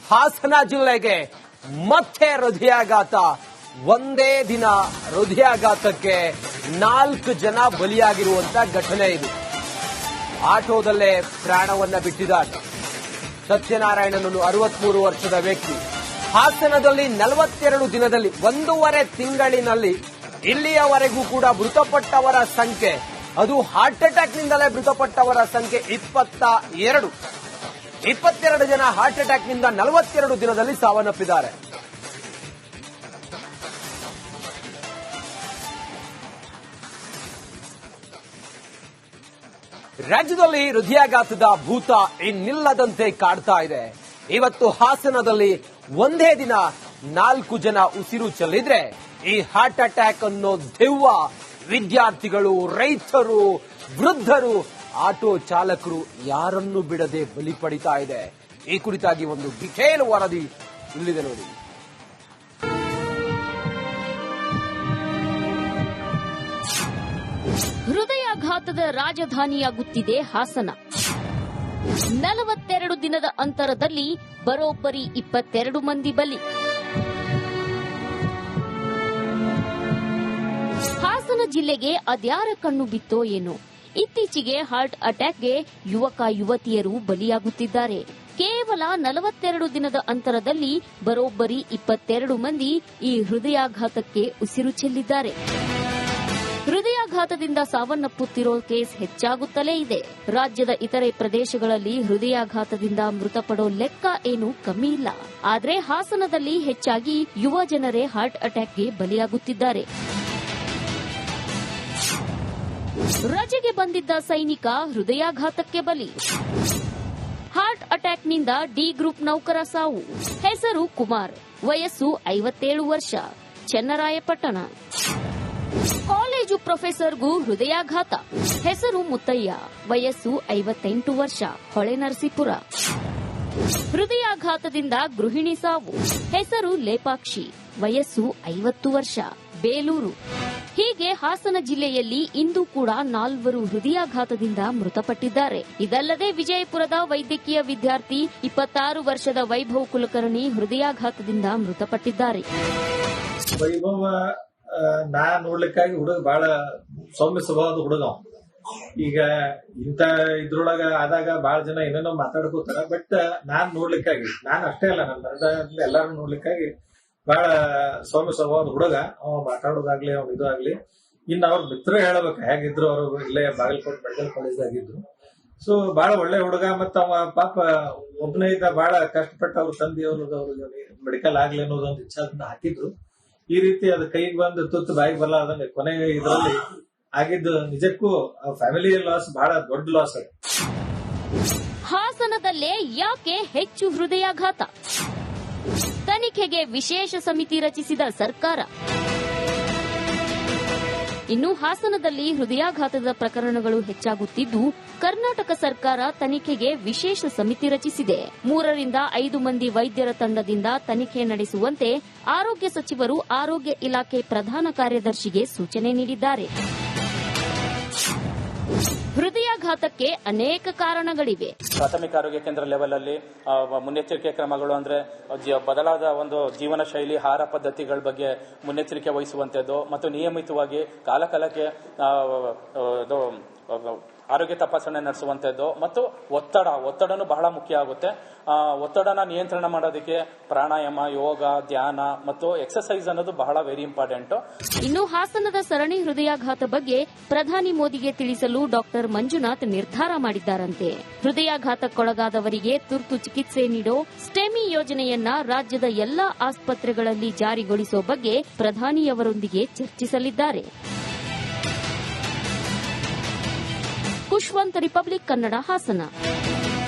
ಹಾಸನ ಜಿಲ್ಲೆಗೆ ಮತ್ತೆ ಹೃದಯಾಘಾತ. ಒಂದೇ ದಿನ ಹೃದಯಾಘಾತಕ್ಕೆ 4 ಜನ ಬಲಿಯಾಗಿರುವಂತ ಘಟನೆ ಇದು. ಆಟೋದಲ್ಲೇ ಪ್ರಾಣವನ್ನ ಬಿಟ್ಟಿದ್ದಾರೆ. ಸತ್ಯನಾರಾಯಣನನ್ನು 63 ವರ್ಷದ ವ್ಯಕ್ತಿ ಹಾಸನದಲ್ಲಿ 42 ದಿನದಲ್ಲಿ 1.5 ತಿಂಗಳಿನಲ್ಲಿ ಇಲ್ಲಿಯವರೆಗೂ ಕೂಡ ಮೃತಪಟ್ಟವರ ಸಂಖ್ಯೆ, ಅದು ಹಾರ್ಟ್ ಅಟ್ಯಾಕ್ ನಿಂದಲೇ ಮೃತಪಟ್ಟವರ ಸಂಖ್ಯೆ 22 ಜನ ಹಾರ್ಟ್ ಅಟ್ಯಾಕ್ ನಿಂದ 42 ದಿನದಲ್ಲಿ ಸಾವನ್ನಪ್ಪಿದ್ದಾರೆ. ರಾಜ್ಯದಲ್ಲಿ ಹೃದಯಾಘಾತದ ಭೂತ ಇನ್ನಿಲ್ಲದಂತೆ ಕಾಡ್ತಾ ಇದೆ. ಇವತ್ತು ಹಾಸನದಲ್ಲಿ ಒಂದೇ ದಿನ 4 ಜನ ಉಸಿರು ಚೆಲ್ಲಿದ್ರೆ ಈ ಹಾರ್ಟ್ ಅಟ್ಯಾಕ್ ಅನ್ನೋ ದೆವ್ವ ವಿದ್ಯಾರ್ಥಿಗಳು, ರೈತರು, ವೃದ್ಧರು, ಆಟೋ ಚಾಲಕರು ಯಾರನ್ನೂ ಬಿಡದೆ ಬಲಿ ಪಡಿತಾ ಇದೆ. ಈ ಕುರಿತಾಗಿ ಒಂದು ಡಿಟೇಲ್ ವರದಿ ಇಲ್ಲಿದೆ ನೋಡಿ. ಹೃದಯಾಘಾತದ ರಾಜಧಾನಿಯಾಗುತ್ತಿದೆ ಹಾಸನ. 42 ದಿನದ ಅಂತರದಲ್ಲಿ ಬರೋಬ್ಬರಿ 22 ಮಂದಿ ಬಲಿ. ಹಾಸನ ಜಿಲ್ಲೆಗೆ ಅದ್ಯಾರ ಕಣ್ಣು ಬಿತ್ತೋ ಏನೋ, ಇತ್ತೀಚೆಗೆ ಹಾರ್ಟ್ ಅಟ್ಯಾಕ್ಗೆ ಯುವಕ ಯುವತಿಯರು ಬಲಿಯಾಗುತ್ತಿದ್ದಾರೆ. ಕೇವಲ 42 ದಿನದ ಅಂತರದಲ್ಲಿ ಬರೋಬ್ಬರಿ 22 ಮಂದಿ ಈ ಹೃದಯಾಘಾತಕ್ಕೆ ಉಸಿರು ಚೆಲ್ಲಿದ್ದಾರೆ. ಹೃದಯಾಘಾತದಿಂದ ಸಾವನ್ನಪ್ಪುತ್ತಿರೋ ಕೇಸ್ ಹೆಚ್ಚಾಗುತ್ತಲೇ ಇದೆ. ರಾಜ್ಯದ ಇತರೆ ಪ್ರದೇಶಗಳಲ್ಲಿ ಹೃದಯಾಘಾತದಿಂದ ಮೃತಪಡೋ ಲೆಕ್ಕ ಏನೂ ಕಮ್ಮಿ ಇಲ್ಲ. ಆದರೆ ಹಾಸನದಲ್ಲಿ ಹೆಚ್ಚಾಗಿ ಯುವ ಜನರೇ ಹಾರ್ಟ್ ಅಟ್ಯಾಕ್ಗೆ ಬಲಿಯಾಗುತ್ತಿದ್ದಾರೆ. ರಜೆಗೆ ಬಂದಿದ್ದ ಸೈನಿಕ ಹೃದಯಾಘಾತಕ್ಕೆ ಬಲಿ. ಹಾರ್ಟ್ ಅಟ್ಯಾಕ್ನಿಂದ ಡಿ ಗ್ರೂಪ್ ನೌಕರ ಸಾವು. ಹೆಸರು ಕುಮಾರ್, ವಯಸ್ಸು 57 ವರ್ಷ, ಚನ್ನರಾಯಪಟ್ಟಣ. ಕಾಲೇಜು ಪ್ರೊಫೆಸರ್ಗೂ ಹೃದಯಾಘಾತ. ಹೆಸರು ಮುತ್ತಯ್ಯ, ವಯಸ್ಸು 58 ವರ್ಷ, ಹೊಳೆನರಸೀಪುರ. ಹೃದಯಾಘಾತದಿಂದ ಗೃಹಿಣಿ ಸಾವು. ಹೆಸರು ಲೇಪಾಕ್ಷಿ, ವಯಸ್ಸು 50 ವರ್ಷ, ಬೇಲೂರು. ಹೀಗೆ ಹಾಸನ ಜಿಲ್ಲೆಯಲ್ಲಿ ಇಂದು ಕೂಡ 4 ಹೃದಯಾಘಾತದಿಂದ ಮೃತಪಟ್ಟಿದ್ದಾರೆ. ಇದಲ್ಲದೆ ವಿಜಯಪುರದ ವೈದ್ಯಕೀಯ ವಿದ್ಯಾರ್ಥಿ 26 ವರ್ಷದ ವೈಭವ್ ಕುಲಕರ್ಣಿ ಹೃದಯಾಘಾತದಿಂದ ಮೃತಪಟ್ಟಿದ್ದಾರೆ. ವೈಭವ ನಾ ನೋಡ್ಲಿಕ್ಕಾಗಿ ಹುಡುಗ ಬಹಳ ಸೌಮ್ಯ ಸ್ವಭಾವದ ಹುಡುಗ. ಈಗ ಇಂತ ಇದ್ರೊಳಗ ಆದಾಗ ಬಹಳ ಜನ ಏನೇನೋ ಮಾತಾಡ್ಕೋತಾರ. ಬಟ್ ನಾನ್ ನೋಡ್ಲಿಕ್ಕಾಗಿ, ನಾನ್ ಅಷ್ಟೇ ಅಲ್ಲ, ನನ್ನ ಎಲ್ಲಾರು ನೋಡ್ಲಿಕ್ಕಾಗಿ ಬಹಳ ಸೌಮ್ಯ ಸ್ವಭಾವದ ಹುಡುಗ. ಅವ ಮಾತಾಡೋದಾಗ್ಲಿ, ಅವ್ನ ಇದಾಗ್ಲಿ. ಇನ್ನು ಅವ್ರ ಮಿತ್ರ ಹೇಳ್ಬೇಕು ಹೇಗಿದ್ರು, ಅವರು ಇಲ್ಲೇ ಬಾಗಲಕೋಟೆ ಮೆಡಿಕಲ್ ಕಾಲೇಜ್ ಆಗಿದ್ರು. ಸೊ ಬಹಳ ಒಳ್ಳೆ ಹುಡುಗ. ಮತ್ತ ಅವ ಪಾಪ ಒಬ್ಬನೇ ಇದ್ದ, ಬಹಳ ಕಷ್ಟಪಟ್ಟು ಅವ್ರ ತಂದೆಯವ್ರಿಗೆ ಮೆಡಿಕಲ್ ಆಗ್ಲಿ ಅನ್ನೋದೊಂದು ಇಚ್ಛಾದಿಂದ ಹಾಕಿದ್ರು. ಈ ರೀತಿ ಅದು ಕೈಗೆ ಬಂದು ತುತ್ತು ಬಾಯಿಗೆ ಬರಲಾರ್ದಂಗೆ ಕೊನೆ ಇದರಲ್ಲಿ ಆಗಿದ್ದು ನಿಜಕ್ಕೂ ಫ್ಯಾಮಿಲಿ ಲಾಸ್, ಬಹಳ ದೊಡ್ಡ ಲಾಸ್ ಅದು. ಹಾಸನದಲ್ಲೇ ಯಾಕೆ ಹೆಚ್ಚು ಹೃದಯಾಘಾತ? ತನಿಖೆಗೆ ವಿಶೇಷ ಸಮಿತಿ ರಚಿಸಿದ ಸರ್ಕಾರ. ಇನ್ನು ಹಾಸನದಲ್ಲಿ ಹೃದಯಾಘಾತದ ಪ್ರಕರಣಗಳು ಹೆಚ್ಚಾಗುತ್ತಿದ್ದು, ಕರ್ನಾಟಕ ಸರ್ಕಾರ ತನಿಖೆಗೆ ವಿಶೇಷ ಸಮಿತಿ ರಚಿಸಿದೆ. 3 ರಿಂದ 5 ಮಂದಿ ವೈದ್ಯರ ತಂಡದಿಂದ ತನಿಖೆ ನಡೆಸುವಂತೆ ಆರೋಗ್ಯ ಸಚಿವರು ಆರೋಗ್ಯ ಇಲಾಖೆ ಪ್ರಧಾನ ಕಾರ್ಯದರ್ಶಿಗೆ ಸೂಚನೆ ನೀಡಿದ್ದಾರೆ. ಹೃದಯಾಘಾತಕ್ಕೆ ಅನೇಕ ಕಾರಣಗಳಿವೆ. ಪ್ರಾಥಮಿಕ ಆರೋಗ್ಯ ಕೇಂದ್ರ ಲೆವೆಲ್ ಅಲ್ಲಿ ಮುನ್ನೆಚ್ಚರಿಕೆ ಕ್ರಮಗಳು ಅಂದ್ರೆ ಬದಲಾದ ಒಂದು ಜೀವನ ಶೈಲಿ, ಆಹಾರ ಪದ್ಧತಿಗಳ ಬಗ್ಗೆ ಮುನ್ನೆಚ್ಚರಿಕೆ ವಹಿಸುವಂತದ್ದು ಮತ್ತು ನಿಯಮಿತವಾಗಿ ಕಾಲಕಾಲಕ್ಕೆ ಆರೋಗ್ಯ ತಪಾಸಣೆ ನಡೆಸುವಂತದ್ದು ಮತ್ತು ಒತ್ತಡನೂ ಬಹಳ ಮುಖ್ಯ ಆಗುತ್ತೆ. ಒತ್ತಡನ ನಿಯಂತ್ರಣ ಮಾಡೋದಕ್ಕೆ ಪ್ರಾಣಾಯಾಮ, ಯೋಗ, ಧ್ಯಾನ ಮತ್ತು ಎಕ್ಸರ್ಸೈಸ್ ಅನ್ನೋದು ಬಹಳ ವೆರಿ ಇಂಪಾರ್ಟೆಂಟ್. ಇನ್ನು ಹಾಸನದ ಸರಣಿ ಹೃದಯಾಘಾತ ಬಗ್ಗೆ ಪ್ರಧಾನಿ ಮೋದಿಗೆ ತಿಳಿಸಲು ಡಾಕ್ಟರ್ ಮಂಜುನಾಥ್ ನಿರ್ಧಾರ ಮಾಡಿದ್ದಾರಂತೆ. ಹೃದಯಾಘಾತಕ್ಕೊಳಗಾದವರಿಗೆ ತುರ್ತು ಚಿಕಿತ್ಸೆ ನೀಡೋ ಸ್ಟೆಮಿ ಯೋಜನೆಯನ್ನ ರಾಜ್ಯದ ಎಲ್ಲಾ ಆಸ್ಪತ್ರೆಗಳಲ್ಲಿ ಜಾರಿಗೊಳಿಸೋ ಬಗ್ಗೆ ಪ್ರಧಾನಿಯವರೊಂದಿಗೆ ಚರ್ಚಿಸಲಿದ್ದಾರೆ. ಖುಷ್ವಂತ್, ರಿಪಬ್ಲಿಕ್ ಕನ್ನಡ, ಹಾಸನ.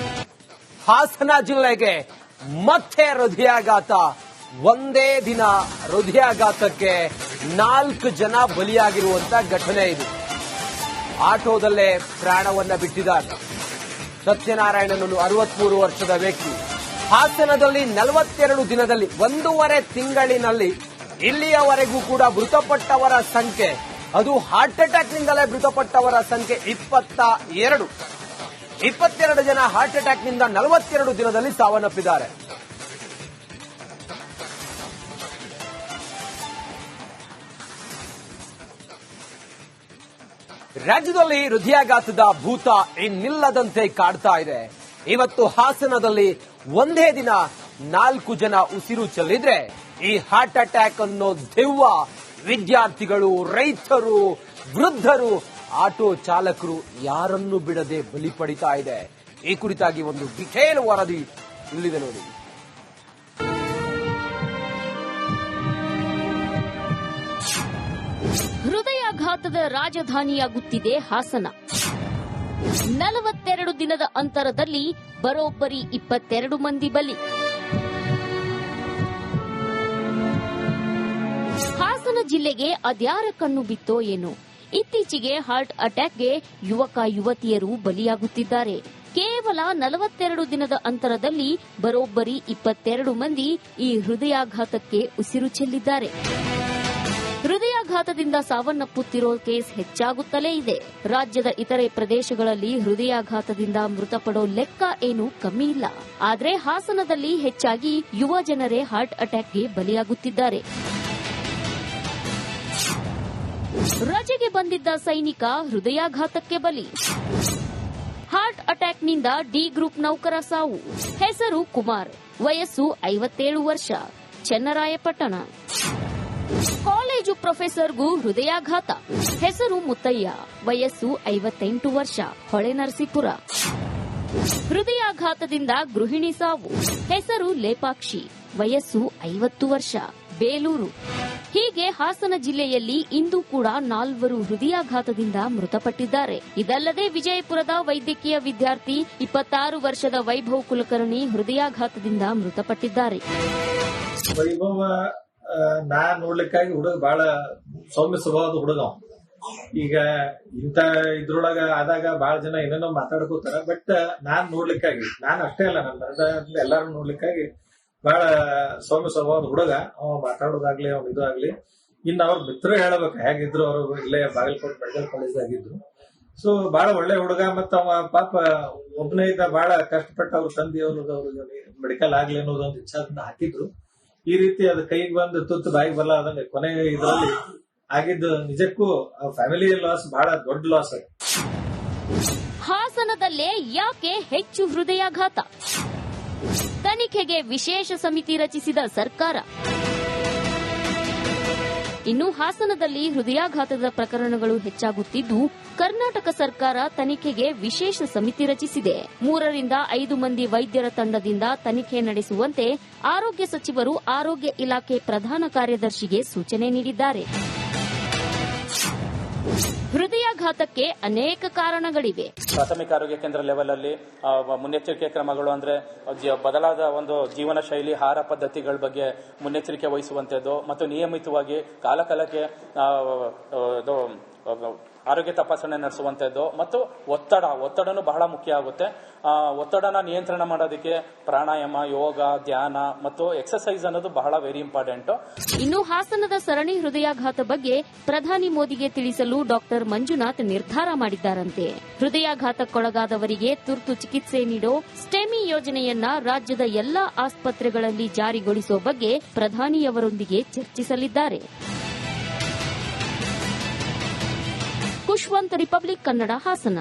ಹಾಸನ ಜಿಲ್ಲೆಗೆ ಮತ್ತೆ ಹೃದಯಾಘಾತ. ಒಂದೇ ದಿನ ಹೃದಯಾಘಾತಕ್ಕೆ 4 ಜನ ಬಲಿಯಾಗಿರುವಂತ ಘಟನೆ ಇದು. ಆಟೋದಲ್ಲೇ ಪ್ರಾಣವನ್ನ ಬಿಟ್ಟಿದ್ದಾರೆ. ಸತ್ಯನಾರಾಯಣನನ್ನು 63 ವರ್ಷದ ವ್ಯಕ್ತಿ ಹಾಸನದಲ್ಲಿ 42 ದಿನದಲ್ಲಿ 1.5 ತಿಂಗಳಿನಲ್ಲಿ ಇಲ್ಲಿಯವರೆಗೂ ಕೂಡ ಮೃತಪಟ್ಟವರ ಸಂಖ್ಯೆ, ಅದು ಹಾರ್ಟ್ ಅಟ್ಯಾಕ್ ನಿಂದಲೇ ಮೃತಪಟ್ಟವರ ಸಂಖ್ಯೆ 22 ಜನ ಹಾರ್ಟ್ ಅಟ್ಯಾಕ್ ನಿಂದ 42 ದಿನದಲ್ಲಿ ಸಾವನ್ನಪ್ಪಿದ್ದಾರೆ. ರಾಜ್ಯದಲ್ಲಿ ಹೃದಯಾಘಾತದ ಭೂತ ಇನ್ನಿಲ್ಲದಂತೆ ಕಾಡ್ತಾ ಇದೆ. ಇವತ್ತು ಹಾಸನದಲ್ಲಿ ಒಂದೇ ದಿನ 4 ಜನ ಉಸಿರು ಚೆಲ್ಲಿದ್ರೆ ಈ ಹಾರ್ಟ್ ಅಟ್ಯಾಕ್ ಅನ್ನೋ ದೆವ್ವ ವಿದ್ಯಾರ್ಥಿಗಳು, ರೈತರು, ವೃದ್ಧರು, ಆಟೋ ಚಾಲಕರು ಯಾರನ್ನು ಬಿಡದೆ ಬಲಿ ಪಡಿತಾ ಇದೆ. ಈ ಕುರಿತಾಗಿ ಒಂದು ಡಿಟೇಲ್ ವರದಿ ಇಲ್ಲಿದೆ ನೋಡಿ. ಹೃದಯಾಘಾತದ ರಾಜಧಾನಿಯಾಗುತ್ತಿದೆ ಹಾಸನ. 42 ದಿನದ ಅಂತರದಲ್ಲಿ ಬರೋಬ್ಬರಿ 22 ಮಂದಿ ಬಲಿ. ಹಾಸನ ಜಿಲ್ಲೆಗೆ ಅದ್ಯಾರ ಕಣ್ಣು ಬಿತ್ತೋ ಏನೋ, ಇತ್ತೀಚೆಗೆ ಹಾರ್ಟ್ ಅಟ್ಯಾಕ್ಗೆ ಯುವಕ ಯುವತಿಯರು ಬಲಿಯಾಗುತ್ತಿದ್ದಾರೆ. ಕೇವಲ 42 ದಿನದ ಅಂತರದಲ್ಲಿ ಬರೋಬ್ಬರಿ 22 ಮಂದಿ ಈ ಹೃದಯಾಘಾತಕ್ಕೆ ಉಸಿರು ಚೆಲ್ಲಿದ್ದಾರೆ. ಹೃದಯಾಘಾತದಿಂದ ಸಾವನ್ನಪ್ಪುತ್ತಿರೋ ಕೇಸ್ ಹೆಚ್ಚಾಗುತ್ತಲೇ ಇದೆ. ರಾಜ್ಯದ ಇತರೆ ಪ್ರದೇಶಗಳಲ್ಲಿ ಹೃದಯಾಘಾತದಿಂದ ಮೃತಪಡೋ ಲೆಕ್ಕ ಏನೂ ಕಮ್ಮಿ ಇಲ್ಲ. ಆದರೆ ಹಾಸನದಲ್ಲಿ ಹೆಚ್ಚಾಗಿ ಯುವ ಜನರೇ ಹಾರ್ಟ್ ಅಟ್ಯಾಕ್ಗೆ ಬಲಿಯಾಗುತ್ತಿದ್ದಾರೆ. ರಜೆಗೆ ಬಂದಿದ್ದ ಸೈನಿಕ ಹೃದಯಾಘಾತಕ್ಕೆ ಬಲಿ. ಹಾರ್ಟ್ ಅಟ್ಯಾಕ್ನಿಂದ ಡಿ ಗ್ರೂಪ್ ನೌಕರ ಸಾವು. ಹೆಸರು ಕುಮಾರ್, ವಯಸ್ಸು 57 ವರ್ಷ, ಚನ್ನರಾಯಪಟ್ಟಣ. ಕಾಲೇಜು ಪ್ರೊಫೆಸರ್ಗೂ ಹೃದಯಾಘಾತ. ಹೆಸರು ಮುತ್ತಯ್ಯ, ವಯಸ್ಸು 58 ವರ್ಷ, ಹೊಳೆನರಸೀಪುರ. ಹೃದಯಾಘಾತದಿಂದ ಗೃಹಿಣಿ ಸಾವು. ಹೆಸರು ಲೇಪಾಕ್ಷಿ, ವಯಸ್ಸು 50 ವರ್ಷ, ಬೇಲೂರು. ಹೀಗೆ ಹಾಸನ ಜಿಲ್ಲೆಯಲ್ಲಿ ಇಂದು ಕೂಡ 4 ಹೃದಯಾಘಾತದಿಂದ ಮೃತಪಟ್ಟಿದ್ದಾರೆ. ಇದಲ್ಲದೆ ವಿಜಯಪುರದ ವೈದ್ಯಕೀಯ ವಿದ್ಯಾರ್ಥಿ 26 ವರ್ಷದ ವೈಭವ್ ಕುಲಕರ್ಣಿ ಹೃದಯಾಘಾತದಿಂದ ಮೃತಪಟ್ಟಿದ್ದಾರೆ. ವೈಭವ ನಾ ನೋಡ್ಲಿಕ್ಕಾಗಿ ಹುಡುಗ ಬಹಳ ಸೌಮ್ಯ ಸ್ವಭಾವದ ಹುಡುಗ. ಈಗ ಇಂತ ಇದ್ರೊಳಗ ಆದಾಗ ಬಹಳ ಜನ ಏನೇನೋ ಮಾತಾಡ್ಕೋತಾರ. ಬಟ್ ನಾನ್ ನೋಡ್ಲಿಕ್ಕಾಗಿ, ನಾನ್ ಅಷ್ಟೇ ಅಲ್ಲ, ನನ್ನ ಎಲ್ಲಾರು ನೋಡ್ಲಿಕ್ಕಾಗಿ ಬಹಳ ಸೌಮ್ಯ ಸ್ವಭಾವದ ಹುಡುಗ. ಅವ ಮಾತಾಡೋದಾಗ್ಲಿ, ಅವ್ನ ಇದು ಆಗ್ಲಿ. ಇನ್ನು ಅವ್ರ ಮಿತ್ರ ಹೇಳ್ಬೇಕು ಹೇಗಿದ್ರು, ಅವರು ಇಲ್ಲೇ ಬಾಗಲಕೋಟೆ ಮೆಡಿಕಲ್ ಕಾಲೇಜ್ ಆಗಿದ್ರು. ಸೊ ಬಹಳ ಒಳ್ಳೆ ಹುಡುಗ. ಮತ್ತ ಅವ ಪಾಪ ಒಬ್ಬನೇ ಇದ್ದ, ಬಹಳ ಕಷ್ಟಪಟ್ಟು ಅವ್ರ ತಂದೆಯವ್ರು ಮೆಡಿಕಲ್ ಆಗ್ಲಿ ಅನ್ನೋದೊಂದು ಇಚ್ಛಾದಿಂದ ಹಾಕಿದ್ರು. ಈ ರೀತಿ ಅದು ಕೈಗೆ ಬಂದು ತುತ್ತು ಬಾಯಿಗೆ ಬರಲ್ಲ ಅದಂಗೆ ಕೊನೆ ಇದರಲ್ಲಿ ಆಗಿದ್ದು ನಿಜಕ್ಕೂ ಫ್ಯಾಮಿಲಿ ಲಾಸ್, ಬಹಳ ದೊಡ್ಡ ಲಾಸ್ ಆಗಿದೆ. ಹಾಸನದಲ್ಲೇ ಯಾಕೆ ಹೆಚ್ಚು ಹೃದಯಾಘಾತ? ತನಿಖೆಗೆ ವಿಶೇಷ ಸಮಿತಿ ರಚಿಸಿದ ಸರ್ಕಾರ. ಇನ್ನು ಹಾಸನದಲ್ಲಿ ಹೃದಯಾಘಾತದ ಪ್ರಕರಣಗಳು ಹೆಚ್ಚಾಗುತ್ತಿದ್ದು, ಕರ್ನಾಟಕ ಸರ್ಕಾರ ತನಿಖೆಗೆ ವಿಶೇಷ ಸಮಿತಿ ರಚಿಸಿದೆ. 3 ರಿಂದ 5 ಮಂದಿ ವೈದ್ಯರ ತಂಡದಿಂದ ತನಿಖೆ ನಡೆಸುವಂತೆ ಆರೋಗ್ಯ ಸಚಿವರು ಆರೋಗ್ಯ ಇಲಾಖೆ ಪ್ರಧಾನ ಕಾರ್ಯದರ್ಶಿಗೆ ಸೂಚನೆ ನೀಡಿದ್ದಾರೆ. ಹೃದಯಾಘಾತಕ್ಕೆ ಅನೇಕ ಕಾರಣಗಳಿವೆ. ಪ್ರಾಥಮಿಕ ಆರೋಗ್ಯ ಕೇಂದ್ರ ಲೆವೆಲ್ ಅಲ್ಲಿ ಮುನ್ನೆಚ್ಚರಿಕೆ ಕ್ರಮಗಳು ಅಂದ್ರೆ ಬದಲಾದ ಒಂದು ಜೀವನ ಶೈಲಿ, ಆಹಾರ ಪದ್ಧತಿಗಳ ಬಗ್ಗೆ ಮುನ್ನೆಚ್ಚರಿಕೆ ವಹಿಸುವಂತದ್ದು ಮತ್ತು ನಿಯಮಿತವಾಗಿ ಕಾಲಕಾಲಕ್ಕೆ ಆರೋಗ್ಯ ತಪಾಸಣೆ ನಡೆಸುವಂತದ್ದು ಮತ್ತು ಒತ್ತಡನೂ ಬಹಳ ಮುಖ್ಯ ಆಗುತ್ತೆ. ಒತ್ತಡನ ನಿಯಂತ್ರಣ ಮಾಡೋದಕ್ಕೆ ಪ್ರಾಣಾಯಾಮ, ಯೋಗ, ಧ್ಯಾನ ಮತ್ತು ಎಕ್ಸರ್ಸೈಸ್ ಅನ್ನೋದು ಬಹಳ ವೆರಿ ಇಂಪಾರ್ಟೆಂಟ್. ಇನ್ನು ಹಾಸನದ ಸರಣಿ ಹೃದಯಾಘಾತ ಬಗ್ಗೆ ಪ್ರಧಾನಿ ಮೋದಿಗೆ ತಿಳಿಸಲು ಡಾಕ್ಟರ್ ಮಂಜುನಾಥ್ ನಿರ್ಧಾರ ಮಾಡಿದ್ದಾರಂತೆ. ಹೃದಯಾಘಾತಕ್ಕೊಳಗಾದವರಿಗೆ ತುರ್ತು ಚಿಕಿತ್ಸೆ ನೀಡೋ ಸ್ಟೆಮಿ ಯೋಜನೆಯನ್ನ ರಾಜ್ಯದ ಎಲ್ಲಾ ಆಸ್ಪತ್ರೆಗಳಲ್ಲಿ ಜಾರಿಗೊಳಿಸುವ ಬಗ್ಗೆ ಪ್ರಧಾನಿಯವರೊಂದಿಗೆ ಚರ್ಚಿಸಲಿದ್ದಾರೆ. ಖುಷ್ವಂತ್, ರಿಪಬ್ಲಿಕ್ ಕನ್ನಡ, ಹಾಸನ.